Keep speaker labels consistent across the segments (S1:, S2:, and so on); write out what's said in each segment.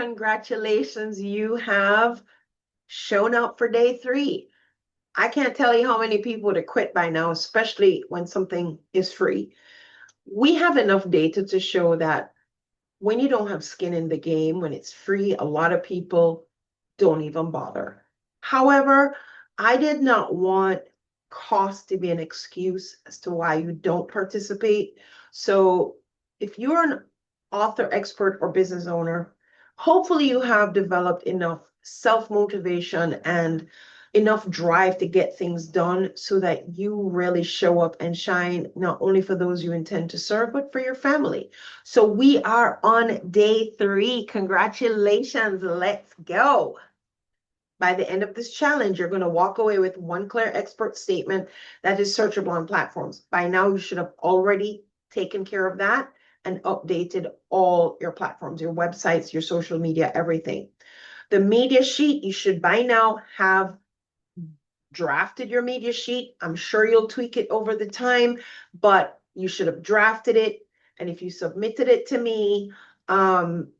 S1: congratulations. You have shown up for day 3. I can't tell you how many people would have quit by now, especially when something is free. We have enough data to show that when you don't have skin in the game, when it's free, a lot of people don't even bother. However, I did not want cost to be an excuse as to why you don't participate. So if you're an author, expert, or business owner, hopefully you have developed enough self-motivation and enough drive to get things done so that you really show up and shine, not only for those you intend to serve, but for your family. So we are on day 3. Congratulations. Let's go. By the end of this challenge, you're going to walk away with one clear expert statement that is searchable on platforms. By now, you should have already taken care of that and updated all your platforms, your websites, your social media, everything. The media sheet, you should by now have drafted your media sheet. I'm sure you'll tweak it over the time, but you should have drafted it. And if you submitted it to me,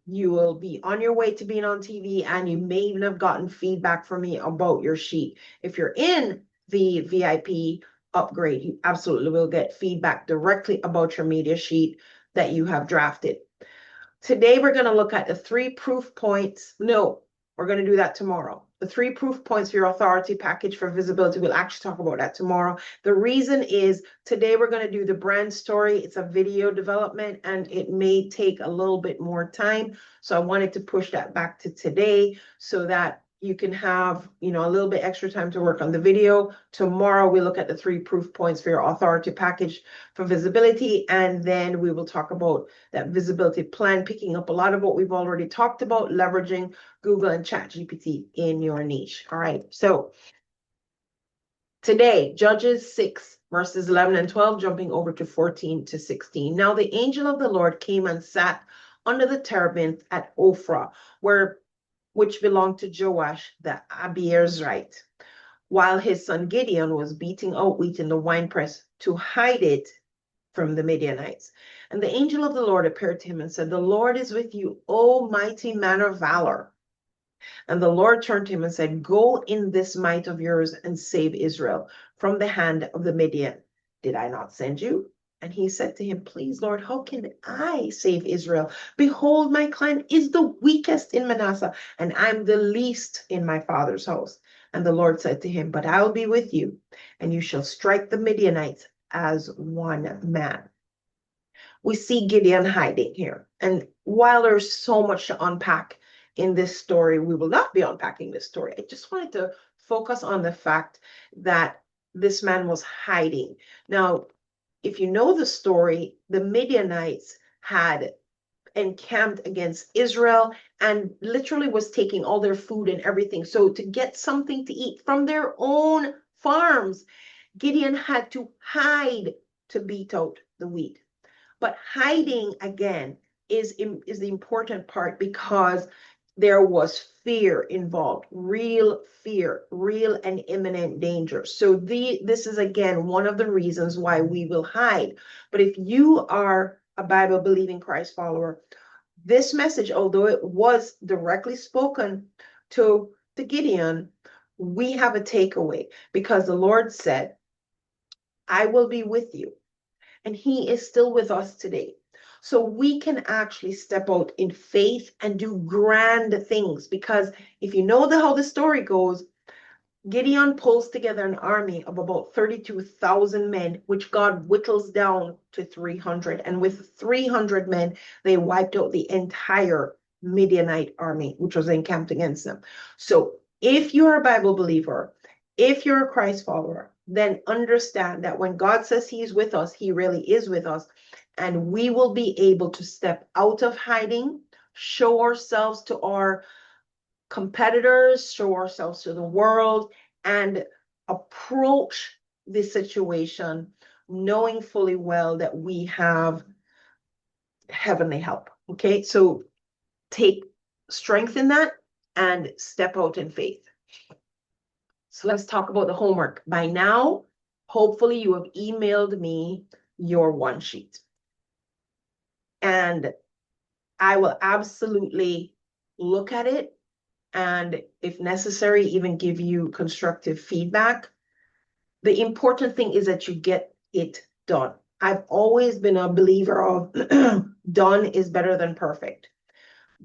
S1: you will be on your way to being on TV, and you may even have gotten feedback from me about your sheet. If you're in the VIP upgrade, you absolutely will get feedback directly about your media sheet that you have drafted. Today, we're going to look at the 3 proof points. No, we're going to do that tomorrow. The 3 proof points for your authority package for visibility. We'll actually talk about that tomorrow. The reason is today we're going to do the brand story. It's a video development and it may take a little bit more time. So I wanted to push that back to today so that you can have, a little bit extra time to work on the video. Tomorrow we look at the 3 proof points for your authority package for visibility. And then we will talk about that visibility plan, picking up a lot of what we've already talked about, leveraging Google and ChatGPT in your niche. All right. So today, Judges 6, verses 11 and 12, jumping over to 14 to 16. Now the angel of the Lord came and sat under the terebinth at Ophrah, which belonged to Joash the Abiezrite, while his son Gideon was beating out wheat in the winepress to hide it from the Midianites. And the angel of the Lord appeared to him and said, "The Lord is with you, O mighty man of valor." And the Lord turned to him and said, "Go in this might of yours and save Israel from the hand of the Midian. Did I not send you?" And he said to him, "Please, Lord, how can I save Israel? Behold, my clan is the weakest in Manasseh, and I'm the least in my father's house." And the Lord said to him, "But I'll be with you, and you shall strike the Midianites as one man." We see Gideon hiding here. And while there's so much to unpack in this story, we will not be unpacking this story. I just wanted to focus on the fact that this man was hiding. Now, if you know the story, the Midianites had encamped against Israel and literally was taking all their food and everything. So to get something to eat from their own farms, Gideon had to hide to beat out the wheat. But hiding, again, is the important part because there was fear involved, real fear, real and imminent danger. So this is, again, one of the reasons why we will hide. But if you are a Bible-believing Christ follower, this message, although it was directly spoken to Gideon, we have a takeaway because the Lord said, "I will be with you." And he is still with us today. So we can actually step out in faith and do grand things, because if you know how the story goes, Gideon pulls together an army of about 32,000 men, which God whittles down to 300. And with 300 men, they wiped out the entire Midianite army, which was encamped against them. So if you're a Bible believer, if you're a Christ follower, then understand that when God says he's with us, he really is with us. And we will be able to step out of hiding, show ourselves to our competitors, show ourselves to the world, and approach the situation knowing fully well that we have heavenly help. Okay, so take strength in that and step out in faith. So let's talk about the homework. By now, hopefully you have emailed me your one sheet. And I will absolutely look at it, and if necessary, even give you constructive feedback. The important thing is that you get it done. I've always been a believer of done is better than perfect.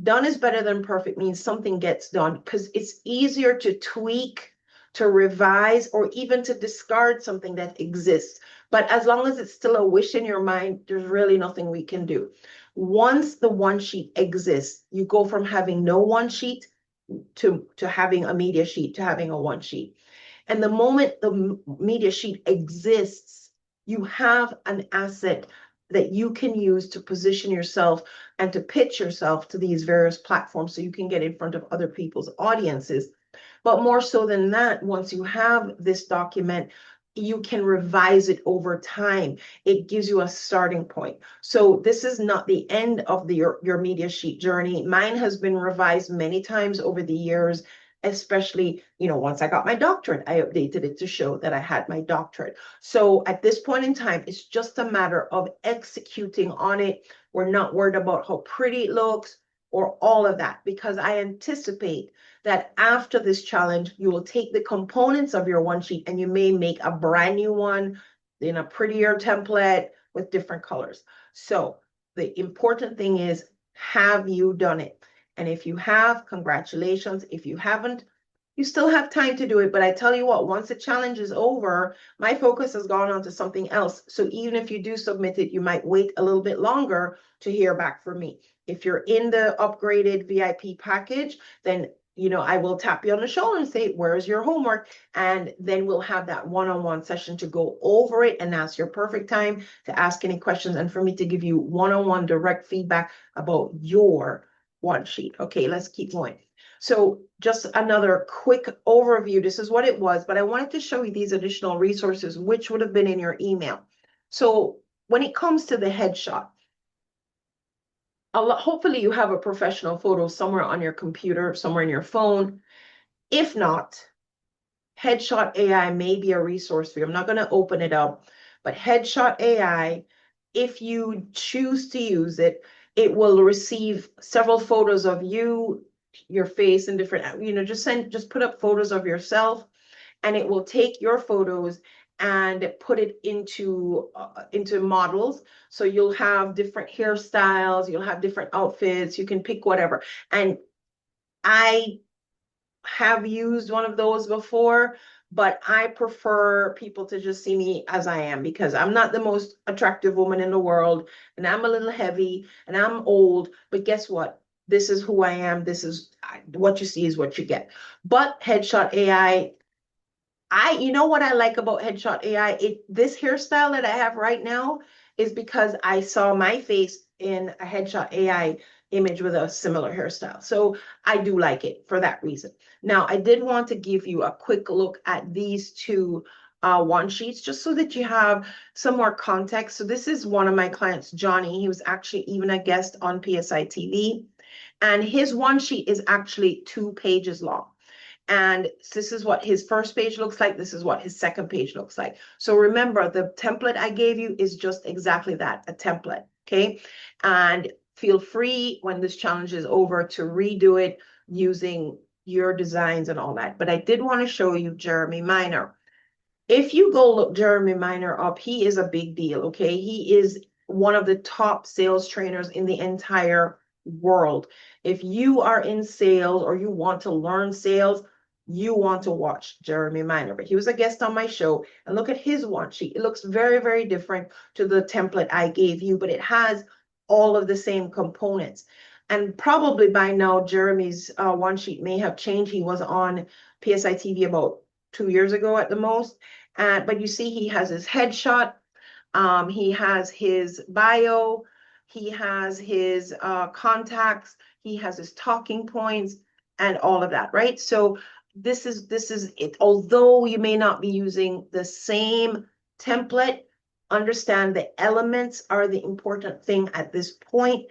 S1: Done is better than perfect means something gets done, because it's easier to tweak, to revise, or even to discard something that exists. But as long as it's still a wish in your mind, there's really nothing we can do. Once the one sheet exists, you go from having no one sheet to having a media sheet, to having a one sheet. And the moment the media sheet exists, you have an asset that you can use to position yourself and to pitch yourself to these various platforms so you can get in front of other people's audiences. But more so than that, once you have this document, you can revise it over time. It gives you a starting point. So this is not the end of your media sheet journey. Mine has been revised many times over the years, especially, once I got my doctorate, I updated it to show that I had my doctorate. So at this point in time, it's just a matter of executing on it. We're not worried about how pretty it looks or all of that, because I anticipate that after this challenge, you will take the components of your one sheet and you may make a brand new one in a prettier template with different colors. So the important thing is, have you done it? And if you have, congratulations. If you haven't, you still have time to do it. But I tell you what, once the challenge is over, my focus has gone on to something else. So even if you do submit it, you might wait a little bit longer to hear back from me. If you're in the upgraded VIP package, then I will tap you on the shoulder and say, where's your homework? And then we'll have that one-on-one session to go over it. And that's your perfect time to ask any questions and for me to give you one-on-one direct feedback about your one sheet. Okay, let's keep going. So just another quick overview. This is what it was, but I wanted to show you these additional resources, which would have been in your email. So when it comes to the headshot, hopefully you have a professional photo somewhere on your computer, somewhere in your phone. If not, Headshot AI may be a resource for you. I'm not going to open it up, but Headshot AI, if you choose to use it, it will receive several photos of you, your face, and different, just put up photos of yourself, and it will take your photos and put it into models. So you'll have different hairstyles, you'll have different outfits, you can pick whatever. And I have used one of those before, but I prefer people to just see me as I am, because I'm not the most attractive woman in the world, and I'm a little heavy, and I'm old, but guess what? This is who I am. This is what you see is what you get. But Headshot AI, what I like about Headshot AI, this hairstyle that I have right now is because I saw my face in a Headshot AI image with a similar hairstyle. So I do like it for that reason. Now, I did want to give you a quick look at these two one sheets, just so that you have some more context. So this is one of my clients, Johnny. He was actually even a guest on PSI TV. And his one sheet is actually 2 pages long. And this is what his first page looks like. This is what his second page looks like. So remember, the template I gave you is just exactly that, a template, okay? And feel free when this challenge is over to redo it using your designs and all that. But I did want to show you Jeremy Minor. If you go look Jeremy Minor up, he is a big deal, okay? He is one of the top sales trainers in the entire world. If you are in sales or you want to learn sales, you want to watch Jeremy Minor. But he was a guest on my show, and look at his one sheet. It looks very, very different to the template I gave you, but it has all of the same components. And probably by now, Jeremy's one sheet may have changed. He was on PSI TV about 2 years ago at the most. But you see, he has his headshot. He has his bio. He has his contacts. He has his talking points and all of that, right? So this is it. Although you may not be using the same template, understand the elements are the important thing at this point.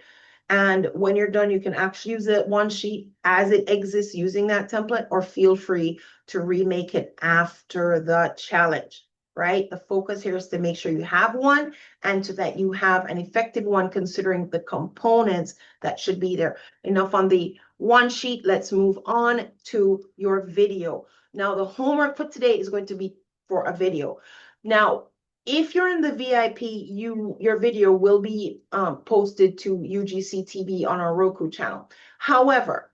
S1: And when you're done, you can actually use it one sheet as it exists using that template, or feel free to remake it after the challenge, right? The focus here is to make sure you have one, and so that you have an effective one, considering the components that should be there. Enough on the one sheet. Let's move on to your video. Now, the homework for today is going to be for a video. Now, if you're in the VIP, your video will be posted to UGC TV on our Roku channel. However,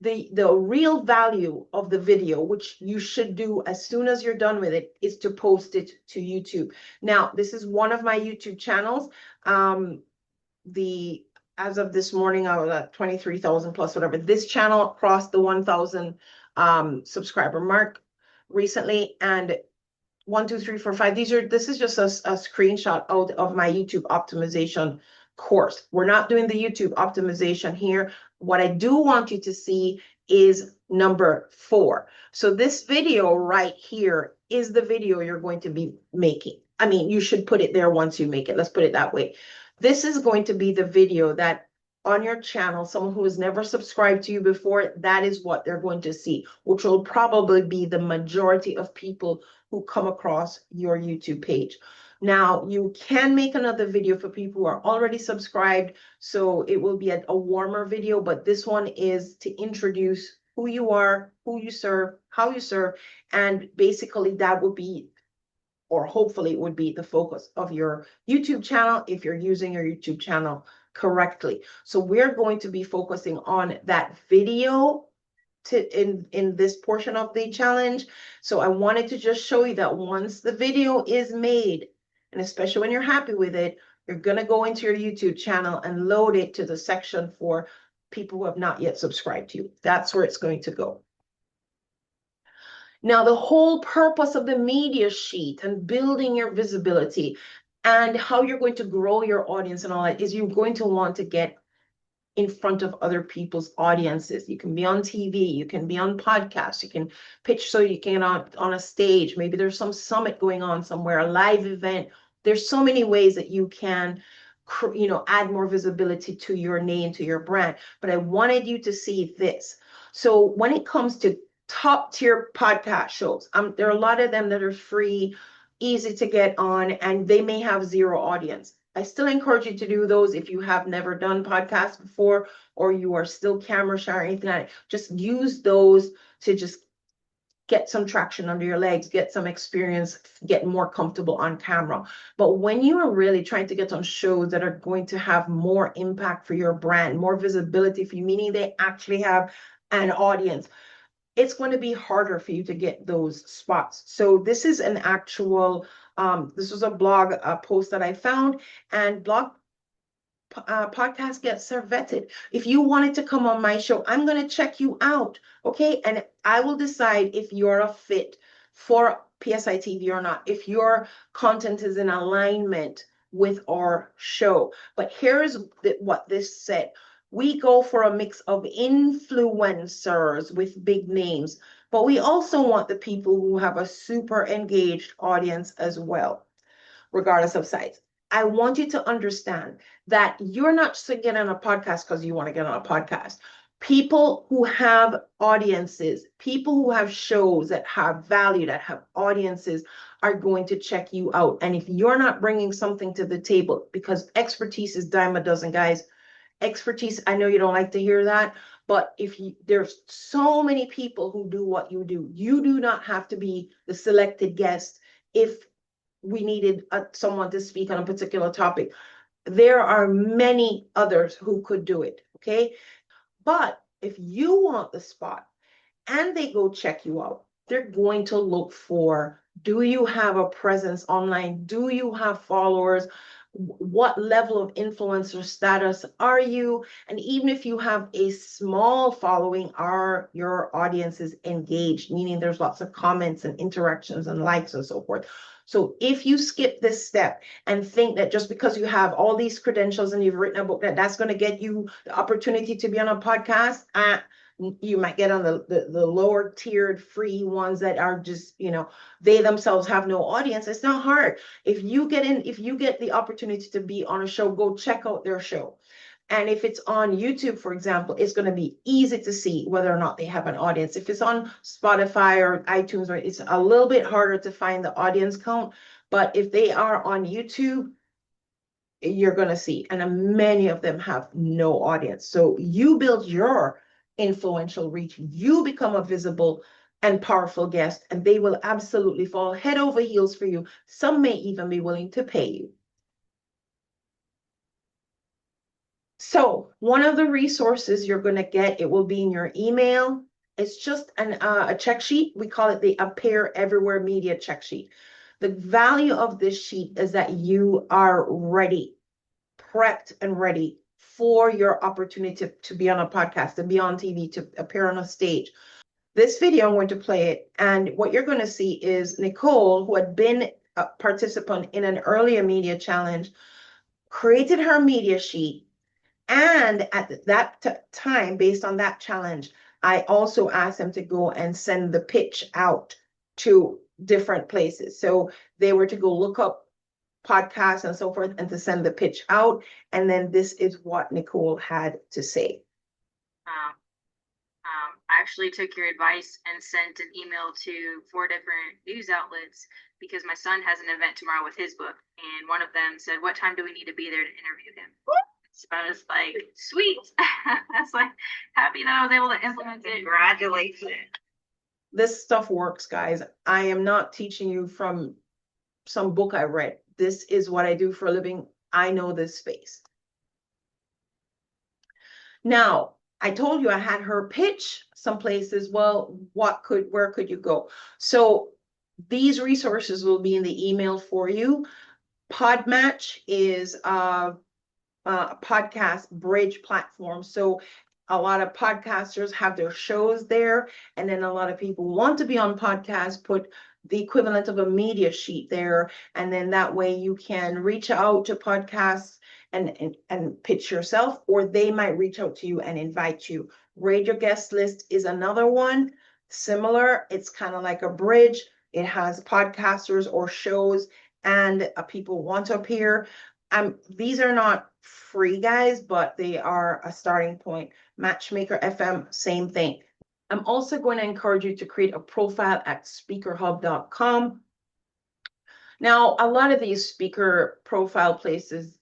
S1: the real value of the video, which you should do as soon as you're done with it, is to post it to YouTube. Now, this is one of my YouTube channels. As of this morning, I was at 23,000 plus whatever. This channel crossed the 1,000 subscriber mark recently, and 1, 2, 3, 4, 5. This is just a screenshot out of my YouTube optimization course. We're not doing the YouTube optimization here. What I do want you to see is number 4. So this video right here is the video you're going to be making. I mean, you should put it there once you make it. Let's put it that way. This is going to be the video that on your channel, someone who has never subscribed to you before, that is what they're going to see, which will probably be the majority of people who come across your YouTube page. Now, you can make another video for people who are already subscribed, so it will be a warmer video, but this one is to introduce who you are, who you serve, how you serve, and basically that would be, or hopefully it would be, the focus of your YouTube channel if you're using your YouTube channel correctly. So we're going to be focusing on that video in this portion of the challenge. So I wanted to just show you that once the video is made, and especially when you're happy with it, you're going to go into your YouTube channel and load it to the section for people who have not yet subscribed to you. That's where it's going to go. Now, the whole purpose of the media sheet and building your visibility and how you're going to grow your audience and all that is you're going to want to get in front of other people's audiences. You can be on TV, you can be on podcasts, you can pitch so you can on a stage. Maybe there's some summit going on somewhere, a live event. There's so many ways that you can, add more visibility to your name, to your brand. But I wanted you to see this. So when it comes to top tier podcast shows, there are a lot of them that are free, easy to get on, and they may have zero audience. I still encourage you to do those if you have never done podcasts before, or you are still camera shy or anything like that. Just use those to just get some traction under your legs, get some experience, get more comfortable on camera. But when you are really trying to get on shows that are going to have more impact for your brand, more visibility for you, meaning they actually have an audience, it's going to be harder for you to get those spots. So this is an actual, this was a blog post that I found, and blog podcast gets vetted. If you wanted to come on my show, I'm going to check you out, okay? And I will decide if you're a fit for PSI TV or not, if your content is in alignment with our show. But here's what this said. We go for a mix of influencers with big names, but we also want the people who have a super engaged audience as well, regardless of size. I want you to understand that you're not just getting on a podcast because you want to get on a podcast. People who have audiences, people who have shows that have value, that have audiences, are going to check you out. And if you're not bringing something to the table, because expertise is dime a dozen, guys. Expertise, I know you don't like to hear that, but there's so many people who do what you do. You do not have to be the selected guest if we needed someone to speak on a particular topic. There are many others who could do it, okay? But if you want the spot and they go check you out, they're going to look for, do you have a presence online? Do you have followers? What level of influencer status are you? And even if you have a small following, are your audiences engaged? Meaning there's lots of comments and interactions and likes and so forth. So if you skip this step and think that just because you have all these credentials and you've written a book, that's going to get you the opportunity to be on a podcast, you might get on the lower tiered free ones that are just, they themselves have no audience. It's not hard. If you get the opportunity to be on a show, go check out their show. And if it's on YouTube, for example, it's going to be easy to see whether or not they have an audience. If it's on Spotify or iTunes, it's a little bit harder to find the audience count. But if they are on YouTube, you're going to see. And many of them have no audience. So you build your influential reach. You become a visible and powerful guest, and they will absolutely fall head over heels for you. Some may even be willing to pay you. So one of the resources you're going to get, it will be in your email. It's just a check sheet. We call it the Appear Everywhere Media check sheet. The value of this sheet is that you are ready, prepped and ready for your opportunity to be on a podcast, to be on TV, to appear on a stage. This video, I'm going to play it. And what you're going to see is Nicole, who had been a participant in an earlier media challenge, created her media sheet. And at that time, based on that challenge, I also asked them to go and send the pitch out to different places. So they were to go look up podcasts and so forth and to send the pitch out. And then this is what Nicole had to say.
S2: I actually took your advice and sent an email to 4 different news outlets because my son has an event tomorrow with his book. And one of them said, what time do we need to be there to interview him? So I was like, sweet. I was like, happy that I was able to implement it. Congratulations.
S1: This stuff works, guys. I am not teaching you from some book I read. This is what I do for a living. I know this space. Now, I told you I had her pitch some places. Well, where could you go? So these resources will be in the email for you. Podmatch is a podcast bridge platform. So a lot of podcasters have their shows there, and then a lot of people want to be on podcasts, put the equivalent of a media sheet there, and then that way you can reach out to podcasts and pitch yourself, or they might reach out to you and invite you. Rate Your Guest List is another one, similar. It's kind of like a bridge. It has podcasters or shows and people want to appear. These are not free, guys, but they are a starting point. Matchmaker FM, same thing. I'm also going to encourage you to create a profile at speakerhub.com. Now, a lot of these speaker profile places,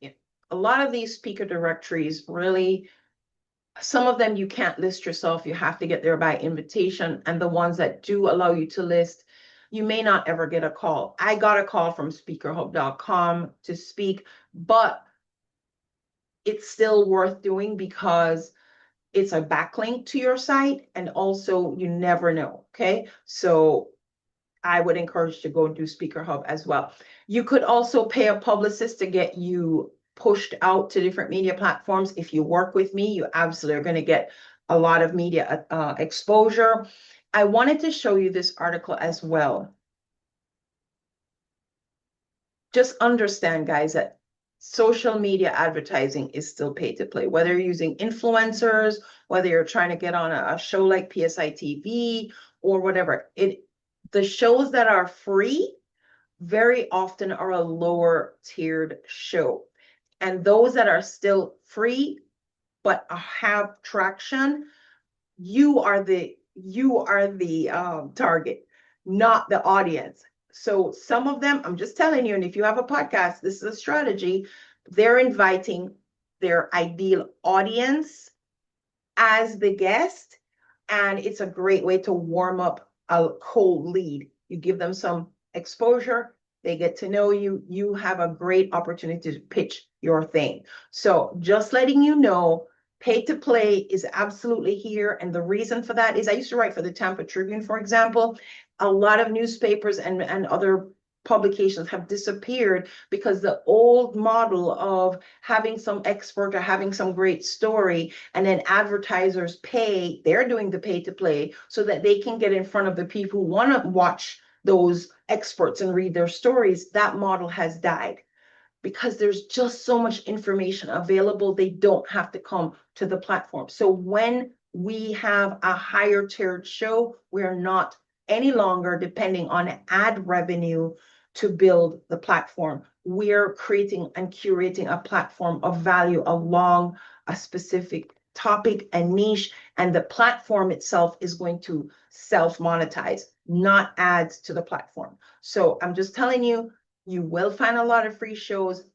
S1: a lot of these speaker directories, really, some of them you can't list yourself. You have to get there by invitation. And the ones that do allow you to list, you may not ever get a call. I got a call from speakerhub.com to speak, but it's still worth doing because it's a backlink to your site, and also you never know. Okay, so I would encourage you to go do SpeakerHub as well. You could also pay a publicist to get you pushed out to different media platforms. If you work with me, you absolutely are going to get a lot of media exposure. I wanted to show you this article as well. Just understand, guys, that social media advertising is still pay to play, whether you're using influencers, whether you're trying to get on a show like PSI TV or whatever. The shows that are free very often are a lower tiered show. And those that are still free but have traction, you are the target, not the audience. So some of them, I'm just telling you, and if you have a podcast, this is a strategy. They're inviting their ideal audience as the guest, and it's a great way to warm up a cold lead. You give them some exposure, they get to know you, you have a great opportunity to pitch your thing. So just letting you know, pay to play is absolutely here. And the reason for that is I used to write for the Tampa Tribune, for example. A lot of newspapers and other publications have disappeared because the old model of having some expert or having some great story and then advertisers pay, they're doing the pay to play so that they can get in front of the people who want to watch those experts and read their stories. That model has died because there's just so much information available. They don't have to come to the platform. So when we have a higher tiered show, we're not any longer depending on ad revenue to build the platform. We're creating and curating a platform of value along a specific topic and niche, and the platform itself is going to self-monetize, not ads to the platform. So I'm just telling you, you will find a lot of free shows.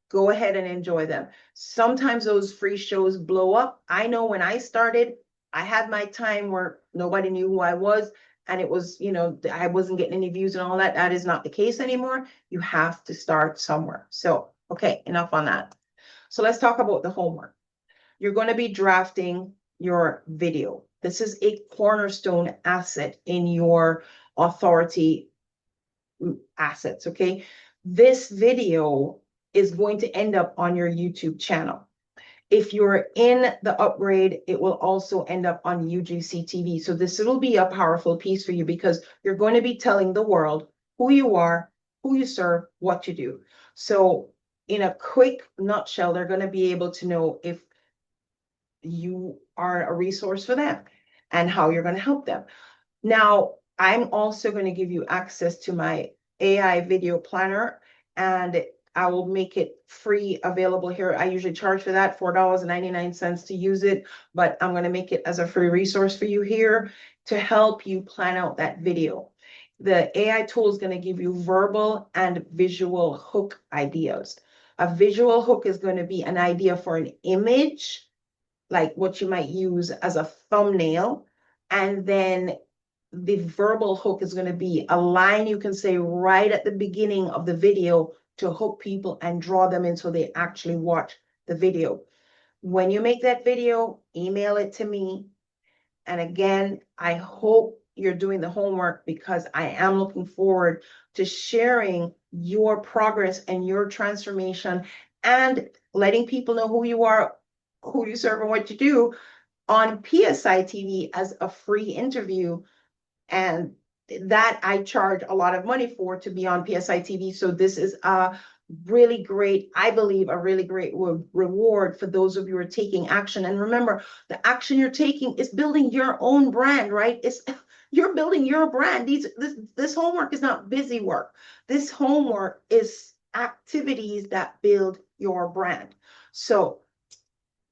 S1: Go ahead and enjoy them. Sometimes those free shows blow up. I know when I started, I had my time where nobody knew who I was, and it was, I wasn't getting any views and all that. That is not the case anymore. You have to start somewhere. So, okay, enough on that. So let's talk about the homework. You're going to be drafting your video. This is a cornerstone asset in your authority assets, okay? This video is going to end up on your YouTube channel. If you're in the upgrade, it will also end up on UGC TV. So this will be a powerful piece for you because you're going to be telling the world who you are, who you serve, what you do. So in a quick nutshell, they're going to be able to know if you are a resource for them and how you're going to help them. Now, I'm also going to give you access to my AI video planner, and I will make it free available here. I usually charge for that $4.99 to use it, but I'm going to make it as a free resource for you here to help you plan out that video. The AI tool is going to give you verbal and visual hook ideas. A visual hook is going to be an idea for an image, like what you might use as a thumbnail, and then the verbal hook is going to be a line you can say right at the beginning of the video to hook people and draw them in so they actually watch the video. When you make that video, email it to me. And again, I hope you're doing the homework because I am looking forward to sharing your progress and your transformation and letting people know who you are, who you serve, and what you do on PSI TV as a free interview. And that I charge a lot of money for to be on PSI TV. So this is a really great, I believe, a really great reward for those of you who are taking action. And remember, the action you're taking is building your own brand, right? You're building your brand. This homework is not busy work. This homework is activities that build your brand. So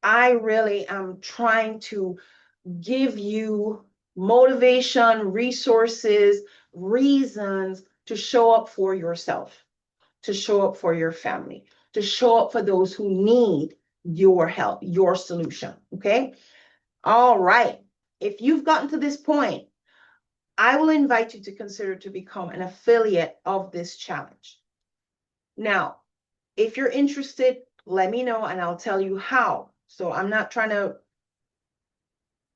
S1: I really am trying to give you motivation, resources, reasons to show up for yourself, to show up for your family, to show up for those who need your help, your solution. Okay. All right. If you've gotten to this point, I will invite you to consider to become an affiliate of this challenge. Now, if you're interested, let me know and I'll tell you how. So I'm not trying to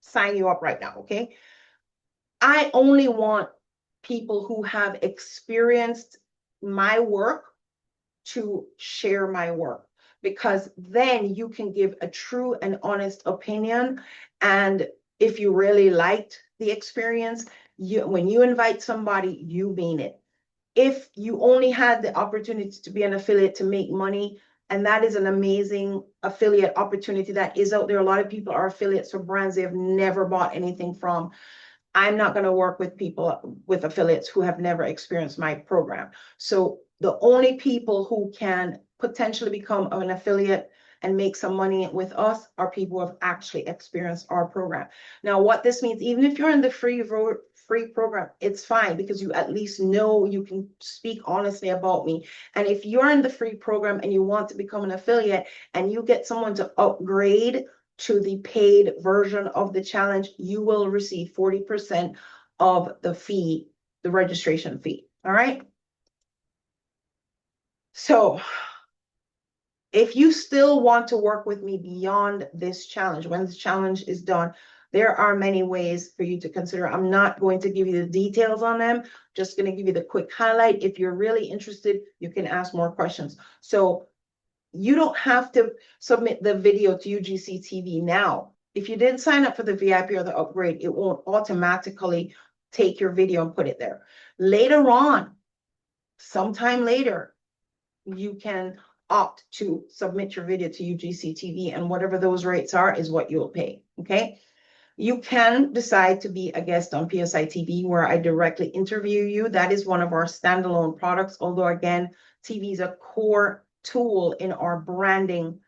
S1: sign you up right now, okay? I only want people who have experienced my work to share my work, because then you can give a true and honest opinion. And if you really liked the experience, when you invite somebody, you mean it. If you only had the opportunity to be an affiliate to make money, and that is an amazing affiliate opportunity that is out there. A lot of people are affiliates for brands they have never bought anything from. I'm not going to work with people with affiliates who have never experienced my program. So the only people who can potentially become an affiliate and make some money with us are people who have actually experienced our program. Now, what this means, even if you're in the free program, it's fine because you at least know you can speak honestly about me. And if you're in the free program and you want to become an affiliate and you get someone to upgrade to the paid version of the challenge, you will receive 40% of the fee, the registration fee. All right. So if you still want to work with me beyond this challenge, when this challenge is done, there are many ways for you to consider. I'm not going to give you the details on them, just going to give you the quick highlight. If you're really interested, you can ask more questions. So you don't have to submit the video to UGC TV now. If you didn't sign up for the VIP or the upgrade, it won't automatically take your video and put it there. Later on, sometime later, you can opt to submit your video to UGC TV, and whatever those rates are is what you'll pay. Okay. You can decide to be a guest on PSI TV where I directly interview you. That is one of our standalone products. Although again, TV is a core tool in our branding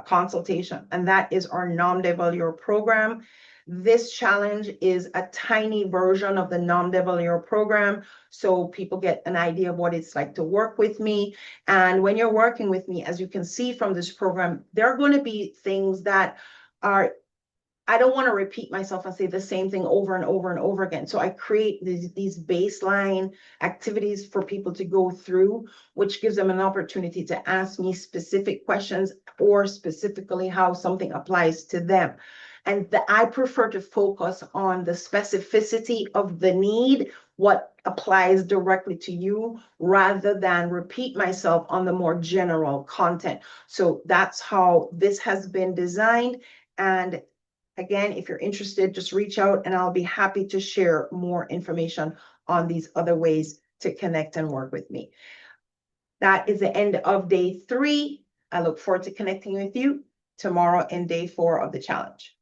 S1: consultation, and that is our Nom de Valeur program. This challenge is a tiny version of the Nom de Valeur program, so people get an idea of what it's like to work with me. And when you're working with me, as you can see from this program, there are going to be things that are I don't want to repeat myself and say the same thing over and over and over again. So I create these baseline activities for people to go through, which gives them an opportunity to ask me specific questions or specifically how something applies to them. And I prefer to focus on the specificity of the need, what applies directly to you, rather than repeat myself on the more general content. So that's how this has been designed. And again, if you're interested, just reach out and I'll be happy to share more information on these other ways to connect and work with me. That is the end of day 3. I look forward to connecting with you tomorrow in day 4 of the challenge.